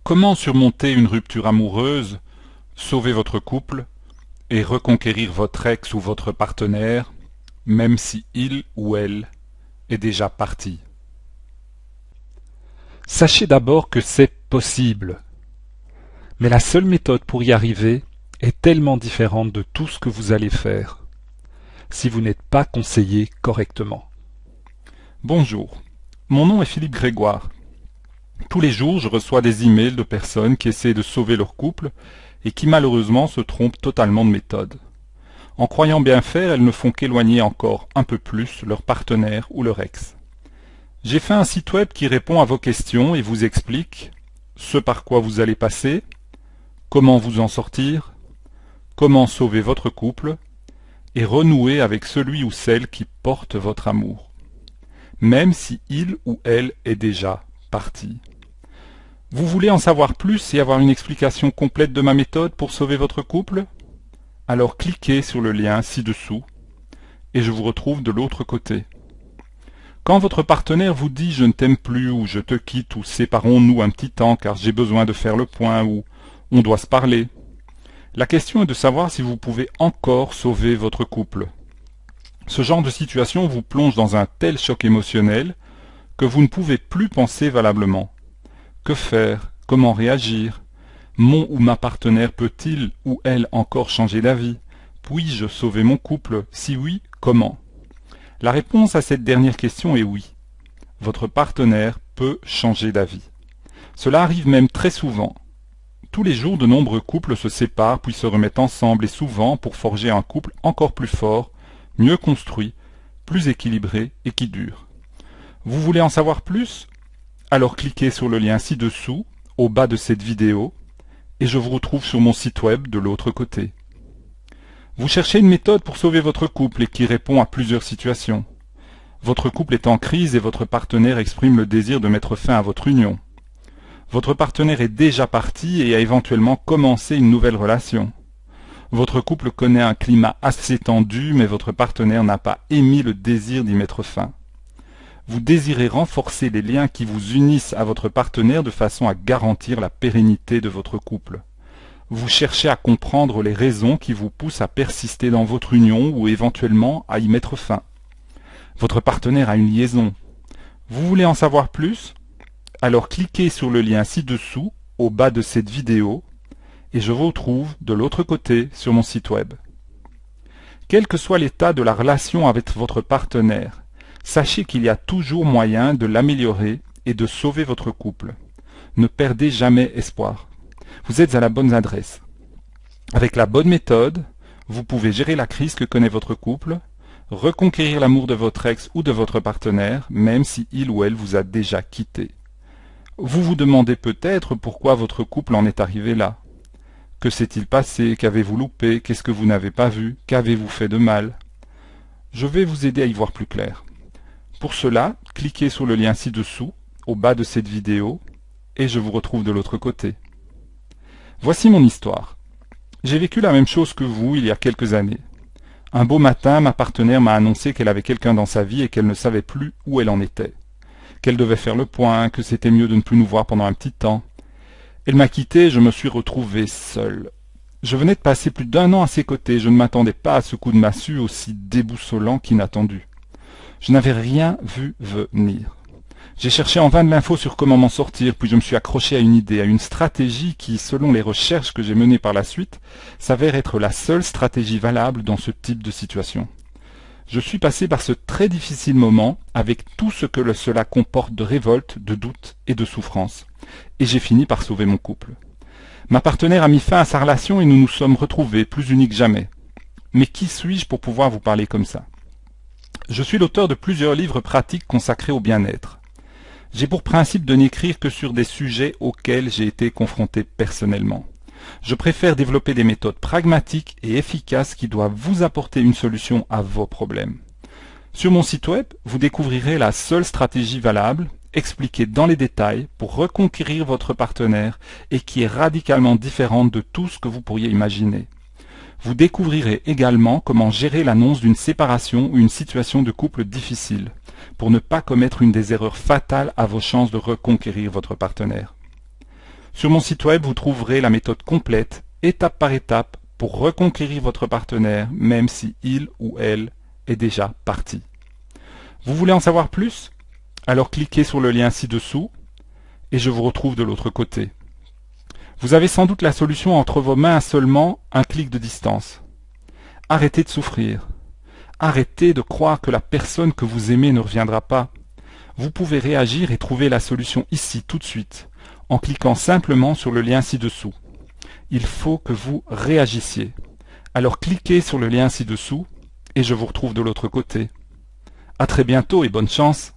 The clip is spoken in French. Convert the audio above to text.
Comment surmonter une rupture amoureuse, sauver votre couple et reconquérir votre ex ou votre partenaire, même si il ou elle est déjà parti? Sachez d'abord que c'est possible. Mais la seule méthode pour y arriver est tellement différente de tout ce que vous allez faire, si vous n'êtes pas conseillé correctement. Bonjour, mon nom est Philippe Grégoire. Tous les jours, je reçois des emails de personnes qui essaient de sauver leur couple et qui malheureusement se trompent totalement de méthode. En croyant bien faire, elles ne font qu'éloigner encore un peu plus leur partenaire ou leur ex. J'ai fait un site web qui répond à vos questions et vous explique ce par quoi vous allez passer, comment vous en sortir, comment sauver votre couple et renouer avec celui ou celle qui porte votre amour, même si il ou elle est déjà parti. Vous voulez en savoir plus et avoir une explication complète de ma méthode pour sauver votre couple? Alors cliquez sur le lien ci-dessous et je vous retrouve de l'autre côté. Quand votre partenaire vous dit « je ne t'aime plus » ou « je te quitte » ou « séparons-nous un petit temps car j'ai besoin de faire le point » ou « on doit se parler », la question est de savoir si vous pouvez encore sauver votre couple. Ce genre de situation vous plonge dans un tel choc émotionnel que vous ne pouvez plus penser valablement. Que faire? Comment réagir? Mon ou ma partenaire peut-il ou elle encore changer d'avis? Puis-je sauver mon couple? Si oui, comment? La réponse à cette dernière question est oui. Votre partenaire peut changer d'avis. Cela arrive même très souvent. Tous les jours, de nombreux couples se séparent puis se remettent ensemble et souvent pour forger un couple encore plus fort, mieux construit, plus équilibré et qui dure. Vous voulez en savoir plus? Alors cliquez sur le lien ci-dessous, au bas de cette vidéo, et je vous retrouve sur mon site web de l'autre côté. Vous cherchez une méthode pour sauver votre couple et qui répond à plusieurs situations. Votre couple est en crise et votre partenaire exprime le désir de mettre fin à votre union. Votre partenaire est déjà parti et a éventuellement commencé une nouvelle relation. Votre couple connaît un climat assez tendu, mais votre partenaire n'a pas émis le désir d'y mettre fin. Vous désirez renforcer les liens qui vous unissent à votre partenaire de façon à garantir la pérennité de votre couple. Vous cherchez à comprendre les raisons qui vous poussent à persister dans votre union ou éventuellement à y mettre fin. Votre partenaire a une liaison. Vous voulez en savoir plus? Alors cliquez sur le lien ci-dessous, au bas de cette vidéo, et je vous retrouve de l'autre côté sur mon site web. Quel que soit l'état de la relation avec votre partenaire, sachez qu'il y a toujours moyen de l'améliorer et de sauver votre couple. Ne perdez jamais espoir. Vous êtes à la bonne adresse. Avec la bonne méthode, vous pouvez gérer la crise que connaît votre couple, reconquérir l'amour de votre ex ou de votre partenaire, même si il ou elle vous a déjà quitté. Vous vous demandez peut-être pourquoi votre couple en est arrivé là. Que s'est-il passé? Qu'avez-vous loupé? Qu'est-ce que vous n'avez pas vu? Qu'avez-vous fait de mal? Je vais vous aider à y voir plus clair. Pour cela, cliquez sur le lien ci-dessous, au bas de cette vidéo, et je vous retrouve de l'autre côté. Voici mon histoire. J'ai vécu la même chose que vous il y a quelques années. Un beau matin, ma partenaire m'a annoncé qu'elle avait quelqu'un dans sa vie et qu'elle ne savait plus où elle en était. Qu'elle devait faire le point, que c'était mieux de ne plus nous voir pendant un petit temps. Elle m'a quitté et je me suis retrouvé seul. Je venais de passer plus d'1 an à ses côtés, je ne m'attendais pas à ce coup de massue aussi déboussolant qu'inattendu. Je n'avais rien vu venir. J'ai cherché en vain de l'info sur comment m'en sortir, puis je me suis accroché à une idée, à une stratégie qui, selon les recherches que j'ai menées par la suite, s'avère être la seule stratégie valable dans ce type de situation. Je suis passé par ce très difficile moment avec tout ce que cela comporte de révolte, de doute et de souffrance. Et j'ai fini par sauver mon couple. Ma partenaire a mis fin à sa relation et nous nous sommes retrouvés, plus unis que jamais. Mais qui suis-je pour pouvoir vous parler comme ça? Je suis l'auteur de plusieurs livres pratiques consacrés au bien-être. J'ai pour principe de n'écrire que sur des sujets auxquels j'ai été confronté personnellement. Je préfère développer des méthodes pragmatiques et efficaces qui doivent vous apporter une solution à vos problèmes. Sur mon site web, vous découvrirez la seule stratégie valable, expliquée dans les détails, pour reconquérir votre partenaire et qui est radicalement différente de tout ce que vous pourriez imaginer. Vous découvrirez également comment gérer l'annonce d'une séparation ou une situation de couple difficile, pour ne pas commettre une des erreurs fatales à vos chances de reconquérir votre partenaire. Sur mon site web, vous trouverez la méthode complète, étape par étape, pour reconquérir votre partenaire, même si il ou elle est déjà parti. Vous voulez en savoir plus? Alors cliquez sur le lien ci-dessous et je vous retrouve de l'autre côté. Vous avez sans doute la solution entre vos mains à seulement un clic de distance. Arrêtez de souffrir. Arrêtez de croire que la personne que vous aimez ne reviendra pas. Vous pouvez réagir et trouver la solution ici tout de suite, en cliquant simplement sur le lien ci-dessous. Il faut que vous réagissiez. Alors cliquez sur le lien ci-dessous et je vous retrouve de l'autre côté. À très bientôt et bonne chance!